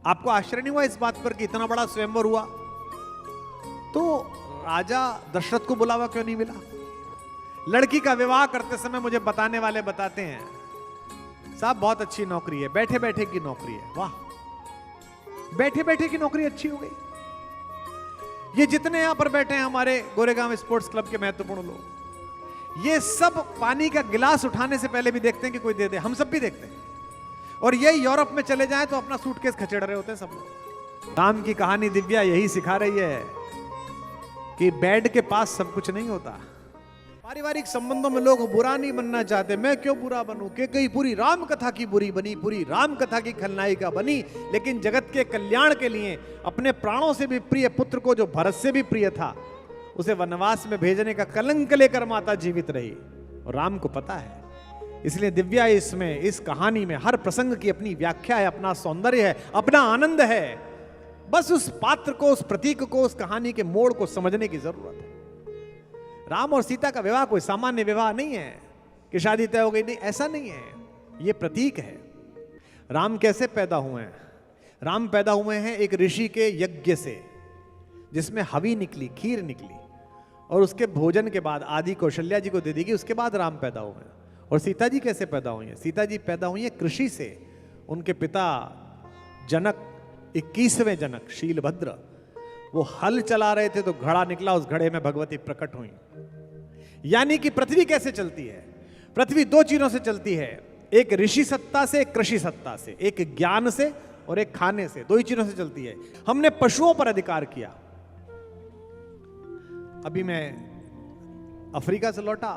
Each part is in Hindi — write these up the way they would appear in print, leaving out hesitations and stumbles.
आपको आश्चर्य नहीं हुआ इस बात पर कि इतना बड़ा स्वयंवर हुआ तो राजा दशरथ को बुलावा क्यों नहीं मिला? लड़की का विवाह करते समय मुझे बताने वाले बताते हैं, साहब बहुत अच्छी नौकरी है, बैठे बैठे की नौकरी है। वाह, बैठे बैठे की नौकरी अच्छी हो गई। ये जितने यहां पर बैठे हैं हमारे गोरेगांव स्पोर्ट्स क्लब के महत्वपूर्ण लोग, ये सब पानी का गिलास उठाने से पहले भी देखते हैं कि कोई दे दे। हम सब भी देखते हैं। और ये यूरोप में चले जाएं तो अपना सूटकेस खचेड़ रहे होते हैं सब लोग। राम की कहानी दिव्या यही सिखा रही है कि बेड के पास सब कुछ नहीं होता। पारिवारिक संबंधों में लोग बुरा नहीं बनना चाहते, मैं क्यों बुरा बनूं, कि कहीं पूरी राम कथा की बुरी बनी, पूरी राम कथा की खलनायिका बनी। लेकिन जगत के कल्याण के लिए अपने प्राणों से भी प्रिय पुत्र को, जो भरत से भी प्रिय था, उसे वनवास में भेजने का कलंक लेकर माता जीवित रही। और राम को पता है, इसलिए दिव्या इसमें, इस कहानी में हर प्रसंग की अपनी व्याख्या है, अपना सौंदर्य है, अपना आनंद है। बस उस पात्र को, उस प्रतीक को, उस कहानी के मोड़ को समझने की जरूरत है। राम और सीता का विवाह कोई सामान्य विवाह नहीं है कि शादी तय हो गई, नहीं, ऐसा नहीं है। यह प्रतीक है। राम कैसे पैदा हुए हैं? राम पैदा हुए हैं एक ऋषि के यज्ञ से, जिसमें हवी निकली, खीर निकली, और उसके भोजन के बाद आदि कौशल्या जी को दे दी गई। उसके बाद राम पैदा हुए हैं। और सीता जी कैसे पैदा हुई हैं? सीता जी पैदा हुई हैं कृषि से। उनके पिता जनक, 21वें जनक शीलभद्र, वो हल चला रहे थे तो घड़ा निकला, उस घड़े में भगवती प्रकट हुई। यानी कि पृथ्वी कैसे चलती है? पृथ्वी दो चीजों से चलती है, एक ऋषि सत्ता से, एक कृषि सत्ता से, एक ज्ञान से और एक खाने से। दो ही चीजों से चलती है। हमने पशुओं पर अधिकार किया। अभी मैं अफ्रीका से लौटा,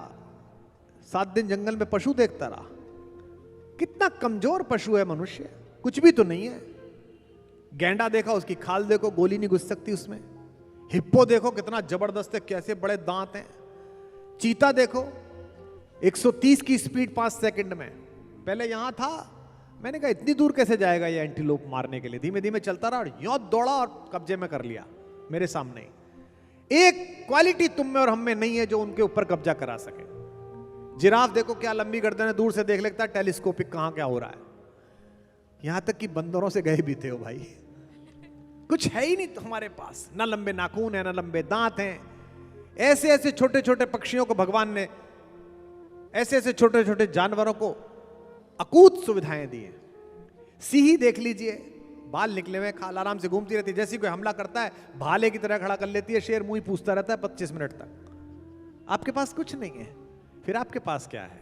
7 दिन जंगल में पशु देखता रहा। कितना कमजोर पशु है मनुष्य, कुछ भी तो नहीं है। गैंडा देखा, उसकी खाल देखो, गोली नहीं घुस सकती उसमें। हिप्पो देखो कितना जबरदस्त है, कैसे बड़े दांत हैं। चीता देखो, 130 की स्पीड 5 सेकंड में। पहले यहां था, मैंने कहा इतनी दूर कैसे जाएगा ये एंटीलोप मारने के लिए। धीमे धीमे चलता रहा और यूं दौड़ा और कब्जे में कर लिया मेरे सामने। एक क्वालिटी तुम में और हम में नहीं है जो उनके ऊपर कब्जा करा सके। जिराफ देखो क्या लंबी गर्दन है, दूर से देख लेता है टेलीस्कोपिक कहां क्या हो रहा है। यहां तक कि बंदरों से गए भी थे हो भाई। कुछ है ही नहीं तो हमारे पास, ना लंबे नाखून है, ना लंबे दांत हैं। ऐसे ऐसे छोटे छोटे पक्षियों को भगवान ने, ऐसे ऐसे छोटे छोटे जानवरों को अकूत सुविधाएं दी हैं। सिंही देख लीजिए, बाल निकले हुए, खाल आराम से घूमती रहती है। जैसे कोई हमला करता है भाले की तरह खड़ा कर लेती है। शेर मुंह ही पूछता रहता है 25 मिनट तक। आपके पास कुछ नहीं है, फिर आपके पास क्या है?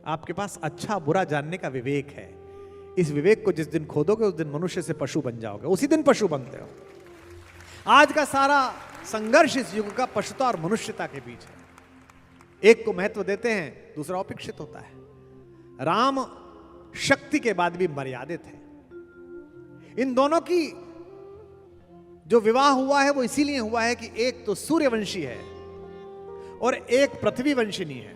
आपके पास अच्छा बुरा जानने का विवेक है। इस विवेक को जिस दिन खोदोगे उस दिन मनुष्य से पशु बन जाओगे, उसी दिन पशु बनते हो। आज का सारा संघर्ष इस युग का पशुता और मनुष्यता के बीच है। एक को महत्व देते हैं, दूसरा उपेक्षित होता है। राम शक्ति के बाद भी मर्यादित है। इन दोनों की जो विवाह हुआ है वो इसीलिए हुआ है कि एक तो सूर्यवंशी है और एक पृथ्वी वंशिनी है।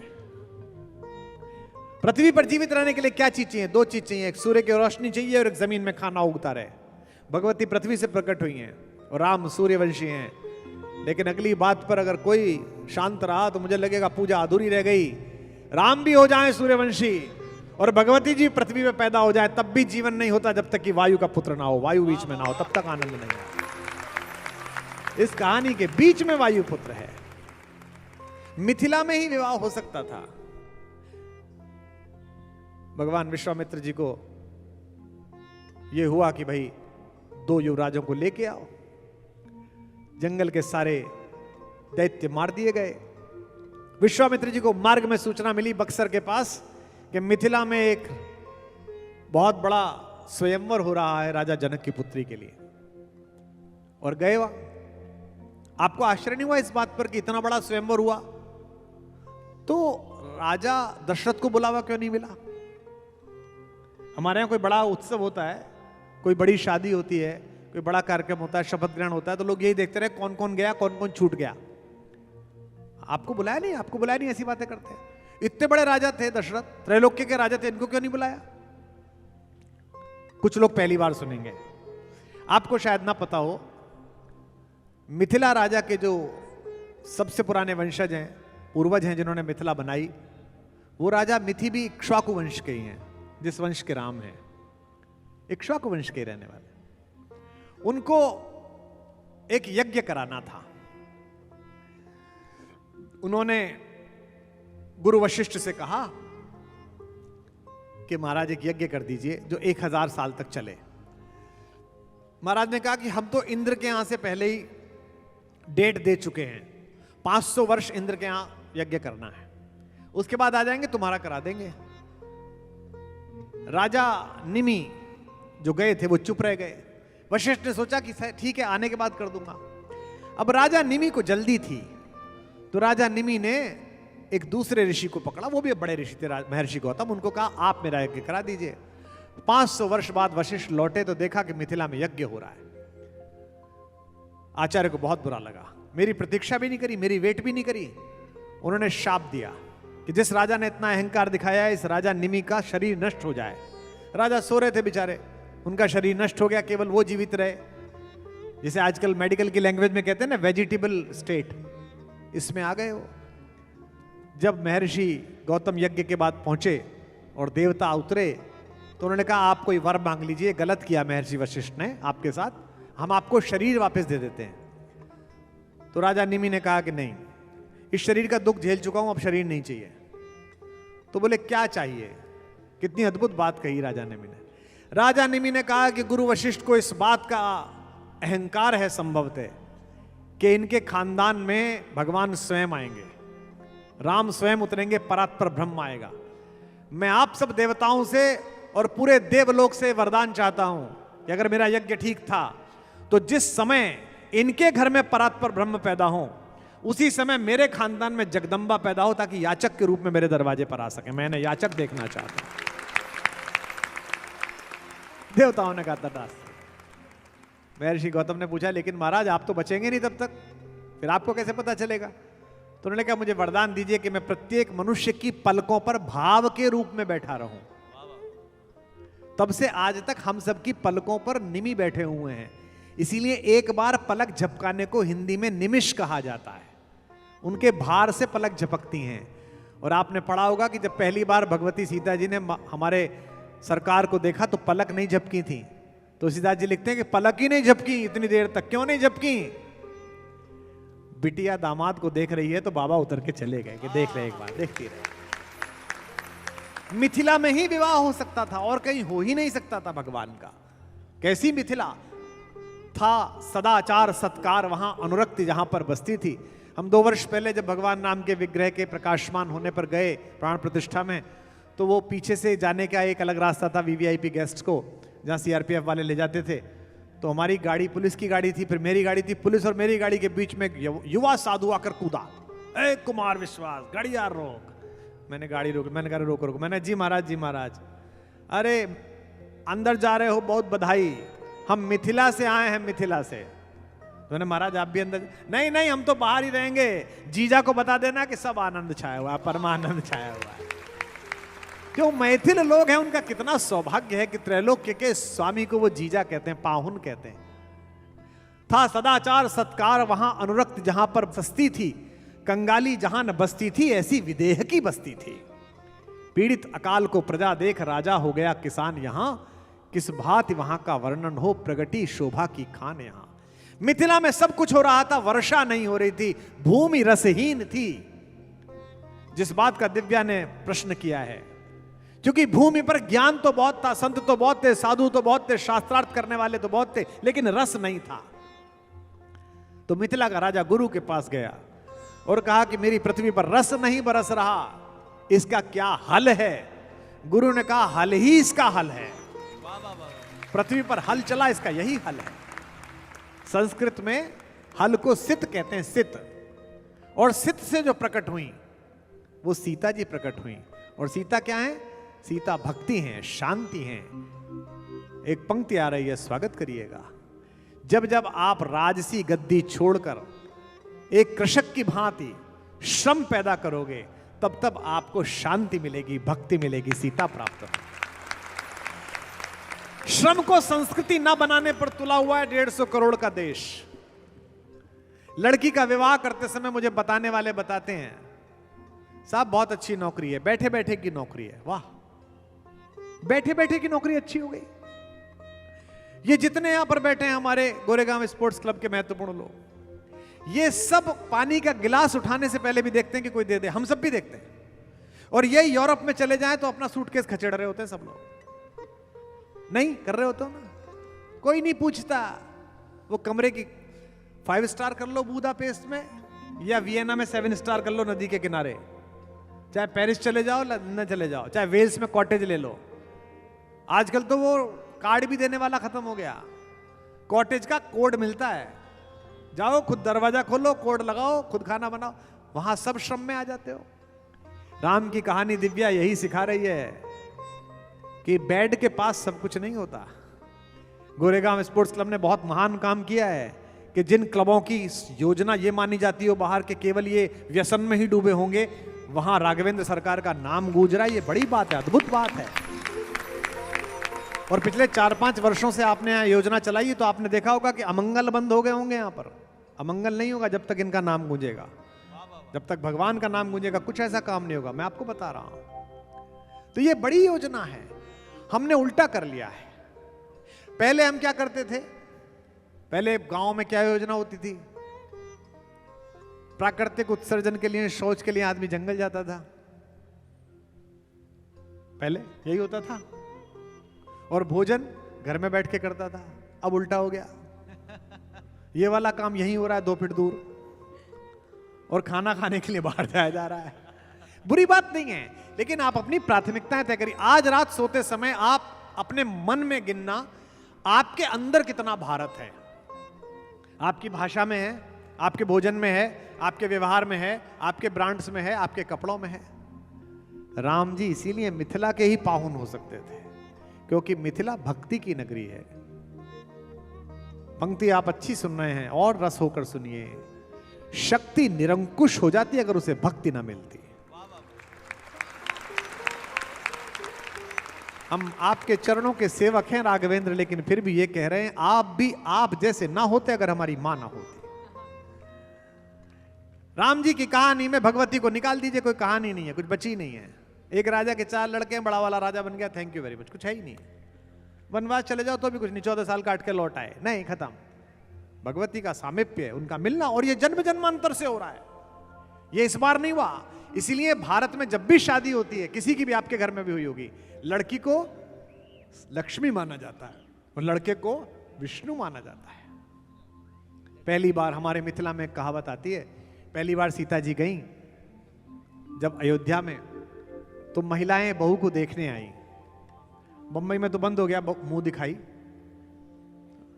पृथ्वी पर जीवित रहने के लिए क्या चीज चाहिए? 2 चीज चाहिए, एक सूर्य की रोशनी चाहिए और एक जमीन में खाना उगता रहे। भगवती पृथ्वी से प्रकट हुई हैं और राम सूर्यवंशी हैं। लेकिन अगली बात पर अगर कोई शांत रहा तो मुझे लगेगा पूजा अधूरी रह गई। राम भी हो जाए सूर्यवंशी और भगवती जी पृथ्वी में पैदा हो जाए, तब भी जीवन नहीं होता जब तक कि वायु का पुत्र ना हो, वायु बीच में ना हो, तब तक आनंद नहीं है। इस कहानी के बीच में वायु पुत्र है। मिथिला में ही विवाह हो सकता था। भगवान विश्वामित्र जी को यह हुआ कि भाई 2 युवराजों को लेके आओ। जंगल के सारे दैत्य मार दिए गए। विश्वामित्र जी को मार्ग में सूचना मिली बक्सर के पास कि मिथिला में एक बहुत बड़ा स्वयंवर हो रहा है राजा जनक की पुत्री के लिए, और गए वहां। आपको आश्चर्य नहीं हुआ इस बात पर कि इतना बड़ा स्वयंवर हुआ तो राजा दशरथ को बुलावा क्यों नहीं मिला? हमारे यहां कोई बड़ा उत्सव होता है, कोई बड़ी शादी होती है, कोई बड़ा कार्यक्रम होता है, शपथ ग्रहण होता है, तो लोग यही देखते रहे कौन कौन गया, कौन कौन छूट गया। आपको बुलाया नहीं, आपको बुलाया नहीं, ऐसी बातें करते हैं। इतने बड़े राजा थे दशरथ, त्रैलोक्य के राजा थे, इनको क्यों नहीं बुलाया? कुछ लोग पहली बार सुनेंगे। आपको शायद ना पता हो, मिथिला राजा के जो सबसे पुराने वंशज हैं, पूर्वज हैं जिन्होंने मिथिला बनाई, वो राजा मिथि भी इक्ष्वाकु वंश के ही हैं, जिस वंश के राम हैं, इक्ष्वाकु वंश के रहने वाले। उनको एक यज्ञ कराना था। उन्होंने गुरु वशिष्ठ से कहा कि महाराज एक यज्ञ कर दीजिए जो 1000 साल तक चले। महाराज ने कहा कि हम तो इंद्र के यहां से पहले ही डेट दे चुके हैं, 500 वर्ष इंद्र के यहां यज्ञ करना है, उसके बाद आ जाएंगे, तुम्हारा करा देंगे। राजा निमि जो गए थे वो चुप रह गए। वशिष्ठ ने सोचा कि ठीक है, आने के बाद कर दूंगा। अब राजा निमि को जल्दी थी, तो राजा निमि ने एक दूसरे ऋषि को पकड़ा, वो भी बड़े ऋषि थे, महर्षि गौतम। उनको कहा आप मेरा यज्ञ करा दीजिए। 500 वर्ष बाद वशिष्ठ लौटे तो देखा कि मिथिला में यज्ञ हो रहा है। आचार्य को बहुत बुरा लगा, मेरी प्रतीक्षा भी नहीं करी, मेरी वेट भी नहीं करी। उन्होंने शाप दिया कि जिस राजा ने इतना अहंकार दिखाया है, इस राजा निमि का शरीर नष्ट हो जाए। राजा सो रहे थे बेचारे, उनका शरीर नष्ट हो गया, केवल वो जीवित रहे। जिसे आजकल मेडिकल की लैंग्वेज में कहते हैं ना, वेजिटेबल स्टेट, इसमें आ गए वो। जब महर्षि गौतम यज्ञ के बाद पहुंचे और देवता उतरे तो उन्होंने कहा आप कोई वर मांग लीजिए। गलत किया महर्षि वशिष्ठ ने आपके साथ, हम आपको शरीर वापस दे देते हैं। तो राजा निमि ने कहा कि नहीं, इस शरीर का दुख झेल चुका हूं, अब शरीर नहीं चाहिए। तो बोले क्या चाहिए? कितनी अद्भुत बात कही राजा निमि ने। राजा निमि ने कहा कि गुरु वशिष्ठ को इस बात का अहंकार है संभवतः कि इनके खानदान में भगवान स्वयं आएंगे, राम स्वयं उतरेंगे, परात्पर ब्रह्म आएगा। मैं आप सब देवताओं से और पूरे देवलोक से वरदान चाहता हूं कि अगर मेरा यज्ञ ठीक था तो जिस समय इनके घर में परात्पर ब्रह्म पैदा हो, उसी समय मेरे खानदान में जगदम्बा पैदा हो, ताकि याचक के रूप में मेरे दरवाजे पर आ सके। मैंने याचक देखना चाहता हूं। देवताओं ने कहा तथास्तु। महर्षि गौतम ने पूछा लेकिन महाराज आप तो बचेंगे नहीं तब तक, फिर आपको कैसे पता चलेगा? तो उन्होंने कहा मुझे वरदान दीजिए कि मैं प्रत्येक मनुष्य की पलकों पर भाव के रूप में बैठा रहूं। तब से आज तक हम सबकी पलकों पर निमि बैठे हुए हैं, इसीलिए एक बार पलक झपकाने को हिंदी में निमिष कहा जाता है। उनके भार से पलक झपकती हैं। और आपने पढ़ा होगा कि जब पहली बार भगवती सीता जी ने हमारे सरकार को देखा तो पलक नहीं झपकी थी। तो सीता जी लिखते हैं कि पलक ही नहीं झपकी इतनी देर तक। क्यों नहीं झपकी? बिटिया दामाद को देख रही है तो बाबा उतर के चले गए कि देख रहे, एक बार देखती रहे। मिथिला में ही विवाह हो सकता था और कहीं हो ही नहीं सकता था भगवान का। कैसी मिथिला था, सदाचार सत्कार, वहां अनुरक्ति जहां पर बसती थी। हम 2 वर्ष पहले जब भगवान राम के विग्रह के प्रकाशमान होने पर गए प्राण प्रतिष्ठा में, तो वो पीछे से जाने का एक अलग रास्ता था वीवीआईपी गेस्ट को, जहां सीआरपीएफ वाले ले जाते थे। तो हमारी गाड़ी पुलिस की गाड़ी थी, फिर मेरी गाड़ी थी। पुलिस और मेरी गाड़ी के बीच में युवा साधु आकर कूदा, ए कुमार विश्वास गाड़ी यार रोक। मैंने गाड़ी रोक, मैंने कहा रोको रोको। मैंने जी महाराज जी महाराज, अरे अंदर जा रहे हो बहुत बधाई, हम मिथिला से आए हैं, मिथिला से। तो मैंने महाराज आप भी अंदर? नहीं नहीं हम तो बाहर ही रहेंगे, जीजा को बता देना कि सब आनंद छाया हुआ है, परमानंद छाया हुआ है। क्यों मैथिल लोग हैं, उनका कितना सौभाग्य है कि त्रैलोक्य के स्वामी को वो जीजा कहते हैं, पाहुन कहते हैं। था सदाचार सत्कार वहां अनुरक्त जहां पर बसती थी, कंगाली जहां न बसती थी, ऐसी विदेह की बसती थी। पीड़ित अकाल को प्रजा देख राजा हो गया किसान यहां, किस भांति वहां का वर्णन हो, प्रगति शोभा की खान यहां। मिथिला में सब कुछ हो रहा था, वर्षा नहीं हो रही थी, भूमि रसहीन थी। जिस बात का दिव्या ने प्रश्न किया है, क्योंकि भूमि पर ज्ञान तो बहुत था, संत तो बहुत थे, साधु तो बहुत थे, शास्त्रार्थ करने वाले तो बहुत थे, लेकिन रस नहीं था। तो मिथिला का राजा गुरु के पास गया और कहा कि मेरी पृथ्वी पर रस नहीं बरस रहा, इसका क्या हल है? गुरु ने कहा हल ही इसका हल है। पृथ्वी पर हल चला, इसका यही हल है। संस्कृत में हल को सित कहते हैं, सित। और सित से जो प्रकट हुई वो सीता जी प्रकट हुई। और सीता क्या है? सीता भक्ति हैं, शांति हैं। एक पंक्ति आ रही है, स्वागत करिएगा। जब जब आप राजसी गद्दी छोड़कर एक कृषक की भांति श्रम पैदा करोगे, तब तब आपको शांति मिलेगी, भक्ति मिलेगी, सीता प्राप्त होगी। श्रम को संस्कृति न बनाने पर तुला हुआ है 150 करोड़ का देश। लड़की का विवाह करते समय मुझे बताने वाले बताते हैं, साहब बहुत अच्छी नौकरी है, बैठे बैठे की नौकरी है। वाह, बैठे बैठे की नौकरी अच्छी हो गई। ये जितने यहां पर बैठे हैं हमारे गोरेगांव स्पोर्ट्स क्लब के महत्वपूर्ण लोग, ये सब पानी का गिलास उठाने से पहले भी देखते हैं कि कोई दे दे। हम सब भी देखते हैं। और ये यूरोप में चले जाएं तो अपना सूटकेस खचेड़ रहे होते हैं सब लोग, नहीं कर रहे होते हो ना, कोई नहीं पूछता। वो कमरे की 5 स्टार कर लो बुदापेस्ट में, या वियना में 7 स्टार कर लो नदी के किनारे, चाहे पेरिस चले जाओ, लंदन चले जाओ, चाहे वेल्स में कॉटेज ले लो। आजकल तो वो कार्ड भी देने वाला खत्म हो गया, कॉटेज का कोड मिलता है, जाओ खुद दरवाजा खोलो, कोड लगाओ, खुद खाना बनाओ, वहां सब श्रम में आ जाते हो। राम की कहानी दिव्या यही सिखा रही है कि बेड के पास सब कुछ नहीं होता। गोरेगांव स्पोर्ट्स क्लब ने बहुत महान काम किया है कि जिन क्लबों की योजना ये मानी जाती हो बाहर के केवल ये व्यसन में ही डूबे होंगे, वहां राघवेंद्र सरकार का नाम गूंज रहा है। ये बड़ी बात है, अद्भुत बात है। और पिछले 4-5 वर्षों से आपने यहाँ योजना चलाई है तो आपने देखा होगा कि अमंगल बंद हो गए होंगे। यहाँ पर अमंगल नहीं होगा जब तक इनका नाम गूंजेगा, जब तक भगवान का नाम गूंजेगा कुछ ऐसा काम नहीं होगा, मैं आपको बता रहा हूं। तो ये बड़ी योजना है, हमने उल्टा कर लिया है। पहले हम क्या करते थे, पहले गांव में क्या योजना होती थी, प्राकृतिक उत्सर्जन के लिए, शौच के लिए आदमी जंगल जाता था, पहले यही होता था। और भोजन घर में बैठ के करता था। अब उल्टा हो गया, ये वाला काम यही हो रहा है 2 फीट दूर, और खाना खाने के लिए बाहर जाया जा रहा है। बुरी बात नहीं है, लेकिन आप अपनी प्राथमिकताएं तय करिए। आज रात सोते समय आप अपने मन में गिनना आपके अंदर कितना भारत है। आपकी भाषा में है, आपके भोजन में है, आपके व्यवहार में है, आपके ब्रांड्स में है, आपके कपड़ों में है। राम जी इसीलिए मिथिला के ही पाहुन हो सकते थे, क्योंकि मिथिला भक्ति की नगरी है। पंक्ति आप अच्छी सुन रहे हैं और रस होकर सुनिए। शक्ति निरंकुश हो जाती अगर उसे भक्ति ना मिलती। हम आपके चरणों के सेवक हैं राघवेंद्र, लेकिन फिर भी ये कह रहे हैं आप भी आप जैसे ना होते अगर हमारी मां ना होती। राम जी की कहानी में भगवती को निकाल दीजिए, कोई कहानी नहीं है, कुछ बची नहीं है। एक राजा के 4 लड़के हैं, बड़ा वाला राजा बन गया, थैंक यू वेरी मच, कुछ है ही नहीं। वनवास चले जाओ तो भी कुछ नहीं, 14 साल काट के लौट आए, नहीं, खत्म। भगवती का सामिप्य है, उनका मिलना, और ये जन्म जन्मांतर से हो रहा है, ये इस बार नहीं हुआ। इसीलिए भारत में जब भी शादी होती है, किसी की भी, आपके घर में भी हुई होगी, लड़की को लक्ष्मी माना जाता है और लड़के को विष्णु माना जाता है। पहली बार हमारे मिथिला में कहावत आती है, पहली बार सीता जी गईं जब अयोध्या में, तो महिलाएं बहू को देखने आई। बंबई में तो बंद हो गया मुंह दिखाई,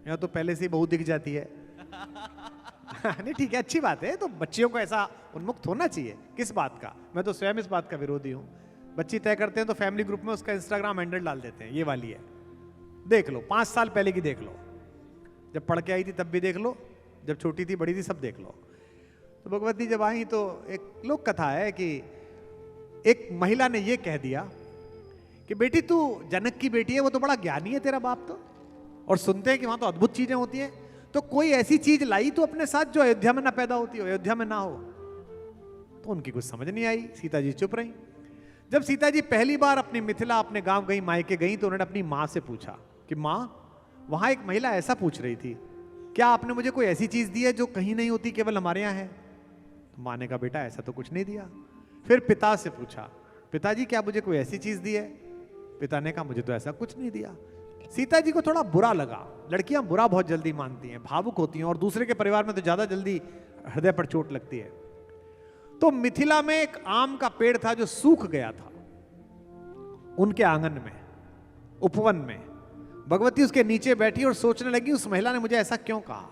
यहाँ तो पहले से ही बहू दिख जाती है। नहीं ठीक है, अच्छी बात है, तो बच्चियों को ऐसा उन्मुक्त होना चाहिए। किस बात का, मैं तो स्वयं इस बात का विरोधी हूं। बच्ची तय करते हैं तो फैमिली ग्रुप में उसका इंस्टाग्राम हैंडल डाल देते हैं, ये वाली है, देख लो, 5 साल पहले की देख लो, जब पढ़ के आई थी तब भी देख लो, जब छोटी थी बड़ी थी सब देख लो। तो भगवती जब आई तो एक लोक कथा है कि एक महिला ने ये कह दिया कि बेटी तू जनक की बेटी है, वो तो बड़ा ज्ञानी है तेरा बाप तो, और सुनते हैं कि वहां तो अद्भुत चीजें होती हैं, तो कोई ऐसी चीज लाई तो अपने साथ जो अयोध्या में ना पैदा होती हो, अयोध्या में ना हो। तो उनकी कुछ समझ नहीं आई, सीता जी चुप रही। जब सीता जी पहली बार अपनी मिथिला, अपने गांव गई, मायके गई, तो उन्होंने अपनी माँ से पूछा कि माँ, वहां एक महिला ऐसा पूछ रही थी, क्या आपने मुझे कोई ऐसी चीज दी है जो कहीं नहीं होती, केवल हमारे यहाँ है? तो माँ ने कहा बेटा ऐसा तो कुछ नहीं दिया। फिर पिता से पूछा, पिताजी क्या मुझे कोई ऐसी चीज दी है? पिता ने कहा मुझे तो ऐसा कुछ नहीं दिया। सीता जी को थोड़ा बुरा लगा, लड़कियां बुरा बहुत जल्दी मानती हैं, भावुक होती हैं, और दूसरे के परिवार में तो ज्यादा जल्दी हृदय पर चोट लगती है। तो मिथिला में एक आम का पेड़ था जो सूख गया था, उनके आंगन में, उपवन में। भगवती उसके नीचे बैठी और सोचने लगी उस महिला ने मुझे ऐसा क्यों कहा।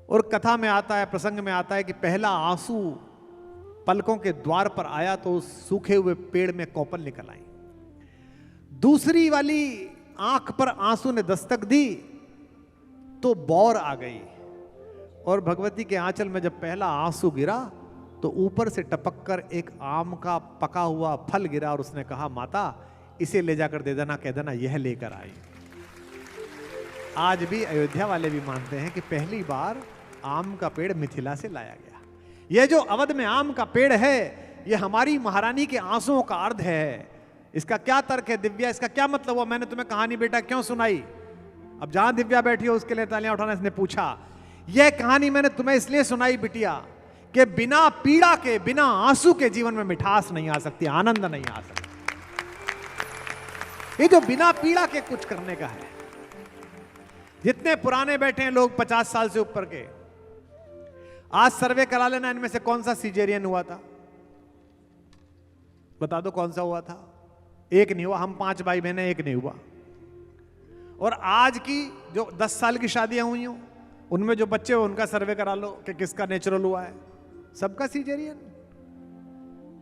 और कथा में आता है, प्रसंग में आता है कि पहला आंसू पलकों के द्वार पर आया तो उस सूखे हुए पेड़ में कोपल निकल आई। दूसरी वाली आंख पर आंसू ने दस्तक दी तो बौर आ गई, और भगवती के आंचल में जब पहला आंसू गिरा तो ऊपर से टपककर एक आम का पका हुआ फल गिरा, और उसने कहा माता इसे ले जाकर दे देना, कह देना यह लेकर आई। आज भी अयोध्या वाले भी मानते हैं कि पहली बार आम का पेड़ मिथिला से लाया गया। यह जो अवध में आम का पेड़ है, यह हमारी महारानी के आंसुओं का अर्थ है इसका क्या तर्क है दिव्या, इसका क्या मतलब हुआ, मैंने तुम्हें कहानी बेटा क्यों सुनाई? अब जहां दिव्या बैठी हो उसके लिए तालियां उठाना। इसने पूछा यह कहानी मैंने तुम्हें इसलिए सुनाई बिटिया कि बिना पीड़ा के, बिना आंसू के जीवन में मिठास नहीं आ सकती, आनंद नहीं आ सकता। ये जो बिना पीड़ा के कुछ करने का है। जितने पुराने बैठे हैं लोग 50 साल से ऊपर के, आज सर्वे करा लेना इनमें से कौन सा सीजेरियन हुआ था, बता दो कौन सा हुआ था? एक नहीं हुआ। हम 5 भाई बहन हैं, एक नहीं हुआ। और आज की जो 10 साल की शादियां हुई हो उनमें जो बच्चे हो उनका सर्वे करा लो कि किसका नेचुरल हुआ है, सबका सीजेरियन।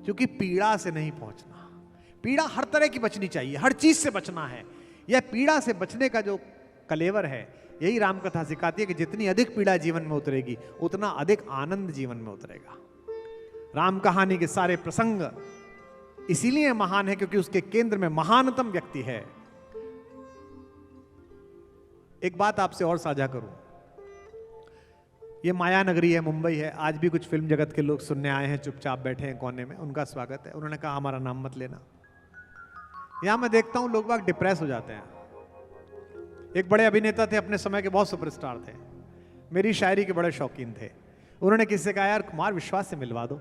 क्योंकि पीड़ा से नहीं पहुंचना। पीड़ा हर तरह की बचनी चाहिए, हर चीज से बचना है। यह पीड़ा से बचने का जो कलेवर है, यही रामकथा सिखाती है कि जितनी अधिक पीड़ा जीवन में उतरेगी उतना अधिक आनंद जीवन में उतरेगा। राम कहानी के सारे प्रसंग इसीलिए महान है क्योंकि उसके केंद्र में महानतम व्यक्ति है। एक बात आपसे और साझा करूं, ये माया नगरी है, मुंबई है। आज भी कुछ फिल्म जगत के लोग सुनने आए हैं, चुपचाप बैठे हैं कोने में, उनका स्वागत है। उन्होंने कहा हमारा नाम मत लेना। यहां मैं देखता हूं लोग बाग डिप्रेस हो जाते हैं। एक बड़े अभिनेता थे, अपने समय के बहुत सुपरस्टार थे, मेरी शायरी के बड़े शौकीन थे। उन्होंने किसी से कहा यार कुमार विश्वास से मिलवा दो।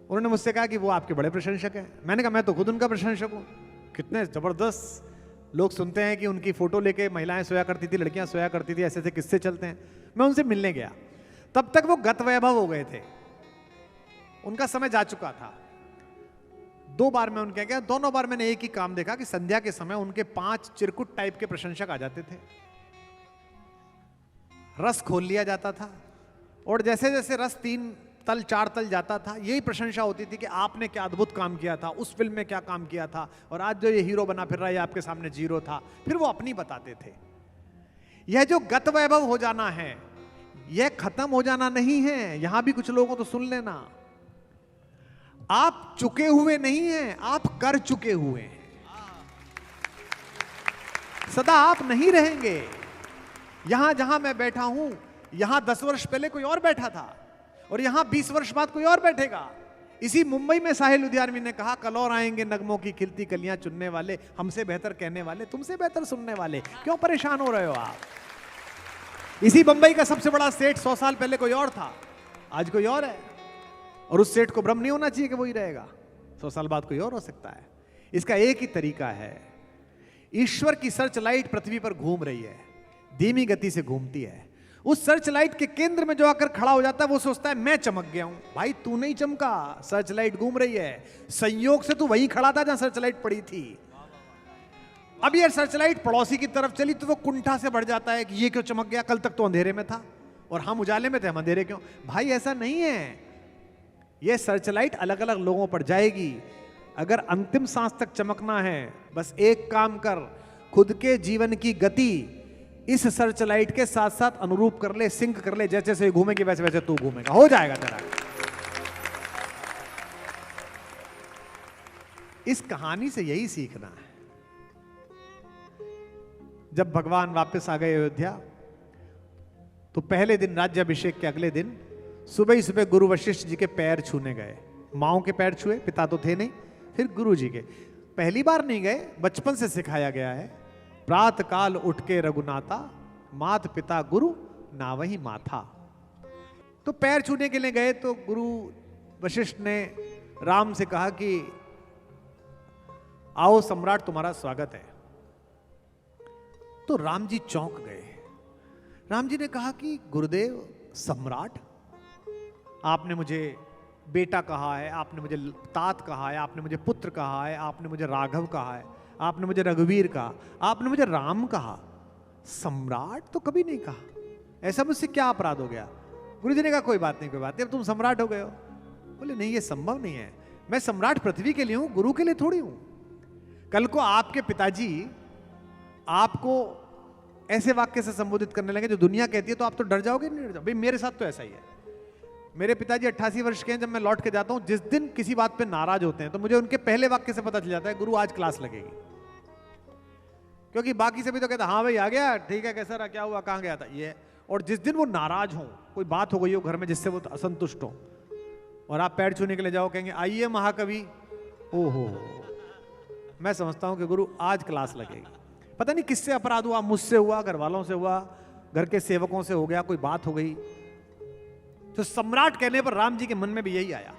उन्होंने मुझसे कहा कि वो आपके बड़े प्रशंसक हैं। मैंने कहा मैं तो खुद उनका प्रशंसक हूं। कितने जबरदस्त लोग सुनते हैं कि उनकी फोटो लेके महिलाएं सोया करती थी, लड़कियां सोया करती थी, ऐसे ऐसे किस्से चलते हैं। मैं उनसे मिलने गया, तब तक वो गत वैभव हो गए थे, उनका समय जा चुका था। 2 बार मैं उनके गया, दोनों बार मैंने एक ही काम देखा कि संध्या के समय उनके 5 चिरकुट टाइप के प्रशंसक आ जाते थे। रस खोल लिया जाता था और जैसे जैसे रस 3 तल 4 तल जाता था, यही प्रशंसा होती थी कि आपने क्या अद्भुत काम किया था, उस फिल्म में क्या काम किया था, और आज जो ये हीरो बना फिर रहा है आपके सामने जीरो था। फिर वो अपनी बताते थे। यह जो गत वैभव हो जाना है, यह खत्म हो जाना नहीं है। यहां भी कुछ लोगों तो सुन लेना, आप चुके हुए नहीं हैं, आप कर चुके हुए हैं। सदा आप नहीं रहेंगे। यहां जहां मैं बैठा हूं, यहां 10 वर्ष पहले कोई और बैठा था और यहां 20 वर्ष बाद कोई और बैठेगा। इसी मुंबई में साहिल लुधियानवी ने कहा कल और आएंगे नगमों की खिलती कलियां चुनने वाले, हमसे बेहतर कहने वाले, तुमसे बेहतर सुनने वाले। क्यों परेशान हो रहे हो आप? इसी बंबई का सबसे बड़ा सेठ 100 साल पहले कोई और था, आज कोई और है। और उस सेठ को भ्रम नहीं होना चाहिए कि वही रहेगा, 100 साल बाद कोई और हो सकता है। इसका एक ही तरीका है, ईश्वर की सर्च लाइट पृथ्वी पर घूम रही है, धीमी गति से घूमती है। उस सर्च लाइट के केंद्र में जो आकर खड़ा हो जाता है वो सोचता है मैं चमक गया हूं। भाई तू नहीं चमका, सर्च लाइट घूम रही है। संयोग से तू वहीं खड़ा था जहां सर्च लाइट पड़ी थी। अब ये सर्च लाइट पड़ोसी की तरफ चली तो वो कुंठा से बढ़ जाता है कि ये क्यों चमक गया, कल तक तो अंधेरे में था और हम उजाले में थे, हम अंधेरे क्यों? भाई ऐसा नहीं है। ये सर्च लाइट अलग अलग लोगों पर जाएगी। अगर अंतिम सांस तक चमकना है, बस एक काम कर, खुद के जीवन की गति इस सर्च लाइट के साथ साथ अनुरूप कर ले, सिंक कर ले। जैसे जैसे घूमेगी वैसे वैसे तू घूमेगा, हो जाएगा तेरा। इस कहानी से यही सीखना है। जब भगवान वापस आ गए अयोध्या तो पहले दिन राज्याभिषेक के अगले दिन सुबह ही सुबह गुरु वशिष्ठ जी के पैर छूने गए। माओ के पैर छुए, पिता तो थे नहीं, फिर गुरु जी के। पहली बार नहीं गए, बचपन से सिखाया गया है, प्रात काल उठ के रघुनाथा, मात पिता गुरु ना वही माथा। तो पैर छूने के लिए गए तो गुरु वशिष्ठ ने राम से कहा कि आओ सम्राट तुम्हारा स्वागत है। तो राम जी चौंक गए। राम जी ने कहा कि गुरुदेव सम्राट, आपने मुझे बेटा कहा है, आपने मुझे तात कहा है, आपने मुझे पुत्र कहा है, आपने मुझे राघव कहा है, आपने मुझे रघुवीर कहा, आपने मुझे राम कहा, सम्राट तो कभी नहीं कहा। ऐसा मुझसे क्या अपराध हो गया? गुरु जी ने कहा कोई बात नहीं, कोई बात नहीं, अब तुम सम्राट हो गए हो। बोले नहीं, ये संभव नहीं है। मैं सम्राट पृथ्वी के लिए हूं, गुरु के लिए थोड़ी हूं। कल को आपके पिताजी आपको ऐसे वाक्य से संबोधित करने लगे जो दुनिया कहती है तो आप तो डर जाओगे, नहीं डर जाओगे? भाई मेरे साथ तो ऐसा ही है। मेरे पिताजी 88 वर्ष के हैं। जब मैं लौट के जाता हूं, जिस दिन किसी बात पे नाराज होते हैं तो मुझे उनके पहले वाक्य से पता चल जाता है गुरु आज क्लास लगेगी। क्योंकि बाकी सभी तो कहता हाँ भाई आ गया, ठीक है, कैसा रहा, क्या हुआ, कहाँ गया था, ये। और जिस दिन वो नाराज हो, कोई बात हो गई हो घर में जिससे वो असंतुष्ट हो और आप पैर छूने के लिए जाओ, कहेंगे आइए महाकवि, ओहो मैं समझता हूं कि गुरु आज क्लास लगेगी। पता नहीं किससे अपराध हुआ, मुझसे हुआ, घर वालों से हुआ, घर के सेवकों से हो गया, कोई बात हो गई। तो सम्राट कहने पर राम जी के मन में भी यही आया।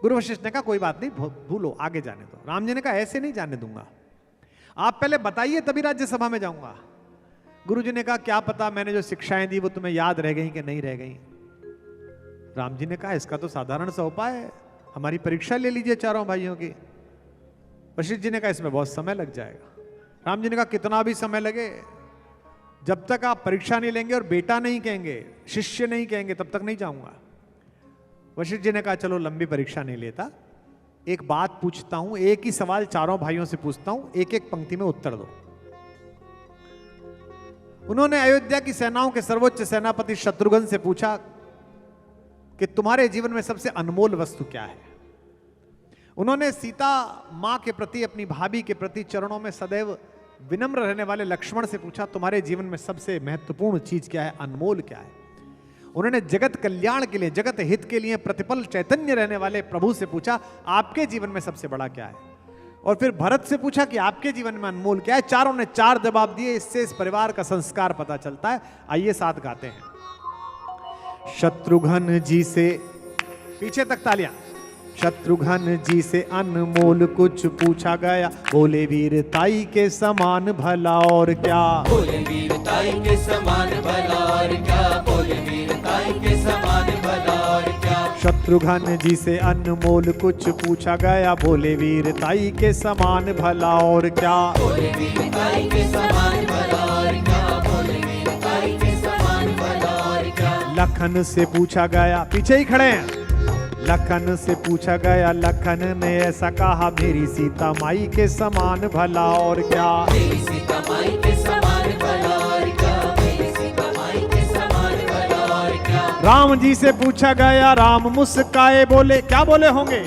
गुरु वशिष्ठ ने कहा कोई बात नहीं, भूलो, आगे जाने दो। राम जी ने कहा ऐसे नहीं जाने दूंगा, आप पहले बताइए तभी राज्यसभा में जाऊंगा। गुरु जी ने कहा क्या पता मैंने जो शिक्षाएं दी वो तुम्हें याद रह गई कि नहीं रह गई। राम जी ने कहा इसका तो साधारण सा उपाय है, हमारी परीक्षा ले लीजिए चारों भाइयों की। वशिष्ठ जी ने कहा इसमें बहुत समय लग जाएगा। राम जी ने कहा कितना भी समय लगे, जब तक आप परीक्षा नहीं लेंगे और बेटा नहीं कहेंगे, शिष्य नहीं कहेंगे, तब तक नहीं जाऊंगा। वशिष्ठ जी ने कहा चलो लंबी परीक्षा नहीं लेता, एक बात पूछता हूं, एक ही सवाल चारों भाइयों से पूछता हूं, एक एक पंक्ति में उत्तर दो। उन्होंने अयोध्या की सेनाओं के सर्वोच्च सेनापति शत्रुघ्न से पूछा कि तुम्हारे जीवन में सबसे अनमोल वस्तु क्या है। उन्होंने सीता मां के प्रति, अपनी भाभी के प्रति चरणों में सदैव विनम्र रहने वाले लक्ष्मण से पूछा तुम्हारे जीवन में सबसे महत्वपूर्ण चीज क्या है, अनमोल क्या है। उन्होंने जगत कल्याण के लिए, जगत हित के लिए प्रतिपल चैतन्य रहने वाले प्रभु से पूछा आपके जीवन में सबसे बड़ा क्या है। और फिर भरत से पूछा कि आपके जीवन में अनमोल क्या है। चारों ने 4 जवाब दिए। इससे इस परिवार का संस्कार पता चलता है। आइए साथ गाते हैं। शत्रुघ्न जी से, पीछे तक तालियां। शत्रुघ्न जी से अनमोल कुछ पूछा गया, बोले वीरताई के समान भला और क्या। बोले वीरताई के समान भला और क्या, बोले वीरताई के समान भला और क्या। शत्रुघ्न जी से अनमोल कुछ पूछा गया, बोले वीरताई के समान भला और क्या। बोले वीरताई के समान भला और क्या, बोले वीरताई के समान भला और क्या। लखन से पूछा गया, पीछे ही खड़े हैं। लखन से पूछा गया, लखन ने ऐसा कहा मेरी सीता माई के समान भला और क्या। मेरी सीता माई के समान भला और क्या, मेरी सीता माई के समान भला और क्या। राम जी से पूछा गया, राम मुस्काए बोले, क्या बोले होंगे।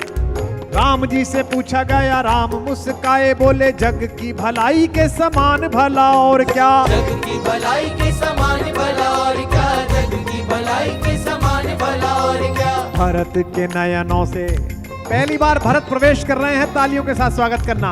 राम जी से पूछा गया, राम मुस्काए बोले जग की भलाई के समान भला और क्या। जग की भलाई के समान भला और क्या, जग की भलाई के समान भला और क्या। भरत के नयनों से, पहली बार भरत प्रवेश कर रहे हैं, तालियों के साथ स्वागत करना।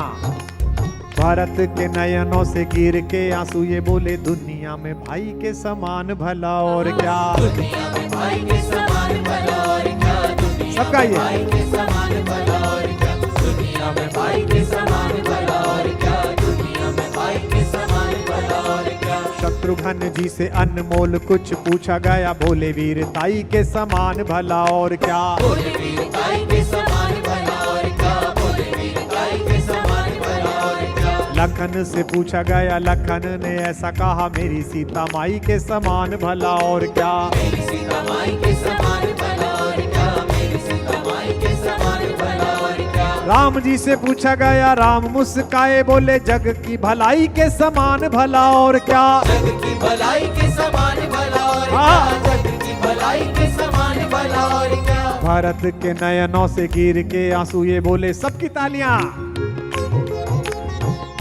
भरत के नयनों से गिर के आंसू ये बोले दुनिया में भाई के समान भला और क्या। दुनिया में भाई के समान भला और क्या, दुनिया सबका में ये। भाई के समान भला और क्या, दुनिया में भाई के समान भला और क्या, दुनिया में भाई के समान भला और क्या। शत्रुघ्न जी से अनमोल कुछ पूछा गया, बोले वीरताई के समान भला और क्या। बोले वीरताई के समान भला और क्या, बोले वीरताई के समान भला और क्या। लखन से पूछा गया, लखन ने ऐसा कहा मेरी सीता माई के समान भला और क्या। मेरी सीता माई के समान भला और क्या, मेरी सीता माई के समान भला और क्या। राम जी से पूछा गया, राम मुस्काए बोले जग की भलाई के समान भला और क्या। जग की भलाई के समान भला और क्या, जग की भलाई के समान भला और क्या। भरत के नयनों से गिर के आंसू ये बोले, सबकी तालियां।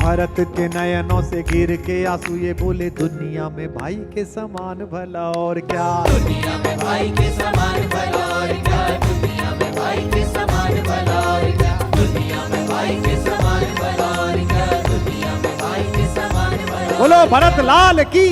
भरत के नयनों से गिर के आंसू ये बोले दुनिया में भाई के समान भला और क्या। दुनिया में भाई के समान भला और क्या, दुनिया में भाई के समान भला और क्या, दुनिया में भाई के समान भला और क्या, दुनिया में भाई के समान भला। बोलो भरत लाल की।